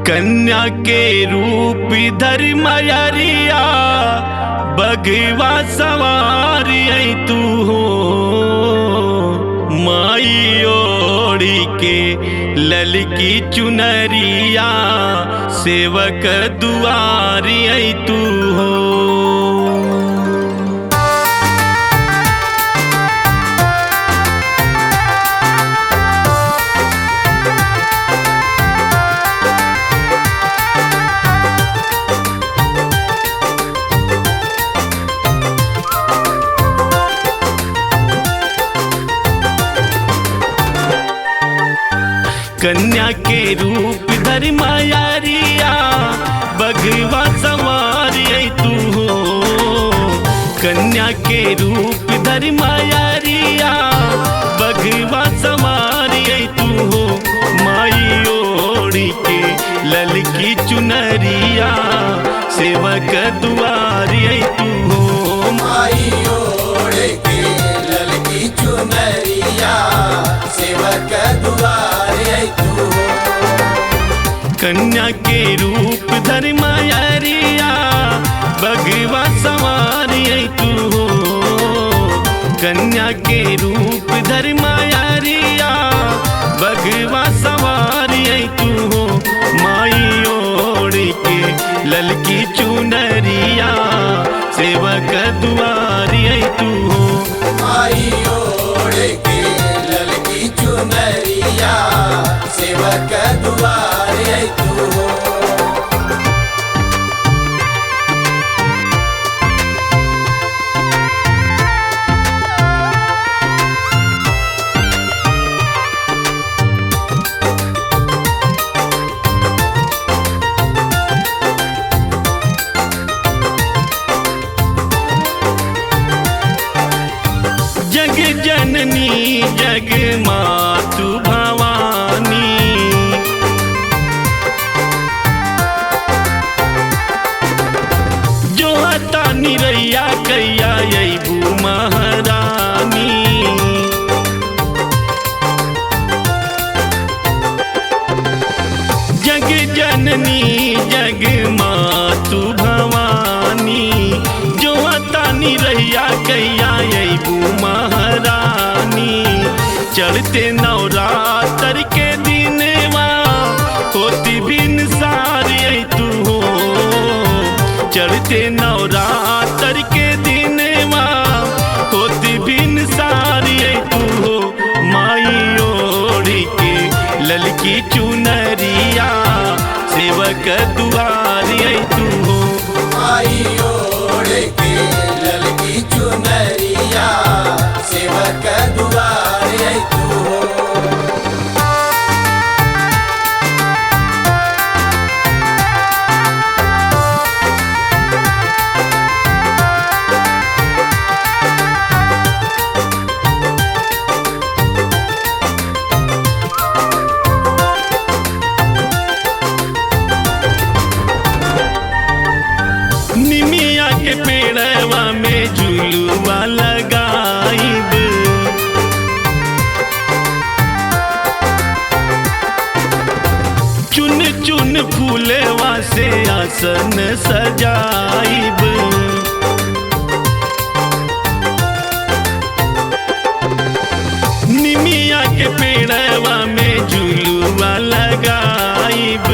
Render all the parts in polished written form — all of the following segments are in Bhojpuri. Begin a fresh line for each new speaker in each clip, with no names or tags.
कन्या के रूप धरि मयरिया बघवा सवारी तू हो। माई ओढ़ी के ललकी चुनरिया सेवक दुआरी तू हो। कन्या के रूप धरि मयरिया बघवा सवारी तू हो। कन्या के रूप धरि मयरिया बघवा सवारी तू हो। माई ओढ़ी के ललकी चुनरिया सेवक दुआरी तू हो।
माई ओढ़ी के ललकी चुनरिया सेवक दुआरी तू हो।
कन्या के रूप धरि मयरिया बघवा सवारी तू हो। कन्या के रूप धरि मयरिया बघवा सवारी तू हो। माई ओढ़ी के ललकी चुनरिया सेवक दुआरी तू हो।
माई ओढ़ी के ललकी चुनरिया सेवक दुआरी तू हो।
जग जननी जग मातु भवानी, जो हता निरैया कैया अइबू महारानी। जग जननी जग मातु भवानी, जो हता निरैया कैया अइबू महारानी। चढ़ते नवरात्र के दिनवा होती बिन सारी तू हो। चढ़ते नवरात्र के दिनवा होती बिन सारी तू हो। माई ओढ़ी के ललकी चुनरिया सेवक दुआरी तू हो।
माई ओढ़ी के ललकी चुनरिया सेवक दुआरी तू हो।
निमिया के पेड़वा में झुलुआ लगाइब, चुन चुन फूलवा से आसन सजाइब। निमिया के पेड़वा में झुलुआ लगाइब,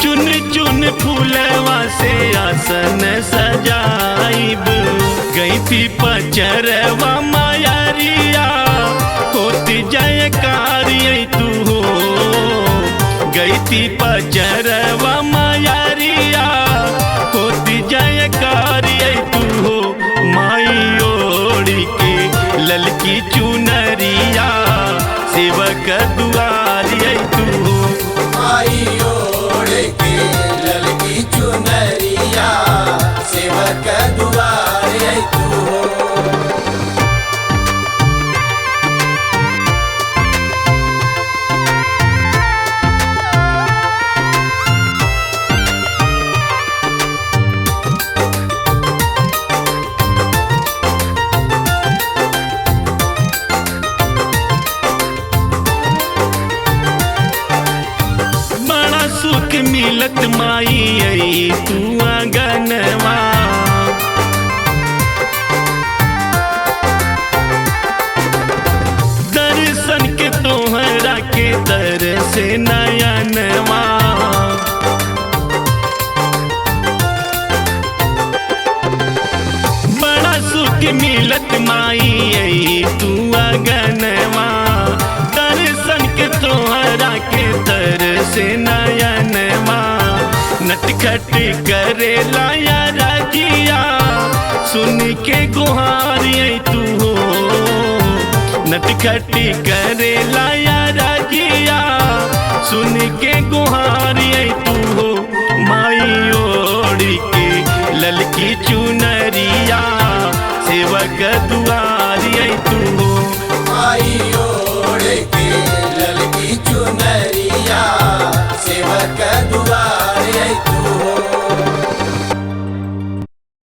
चुन चुन फूलवा से आसन सजाइब। गई थी पचरवा मायरिया होती जयकारी तू हो। गई थी पचरवा मायरिया होती जयकारी तू हो। माई ओढ़ी के ललकी चुनरिया सेवक दुआरी तू हो।
माई ओढ़ी के ललकी चुनरिया सेवक दुआरी तू हो।
मिलत माई आई तू आंगनवा। दर्शन के तोहरा के दर से नयनवा। बड़ा सुख मिलत माई आई तू आंगनवा। दर्शन के तोहरा के दर से नयनवा। नटखट करे लाया राजिया सुन के गुहारी आई तू हो। नटखट करे लाया राजिया सुन के गुहारी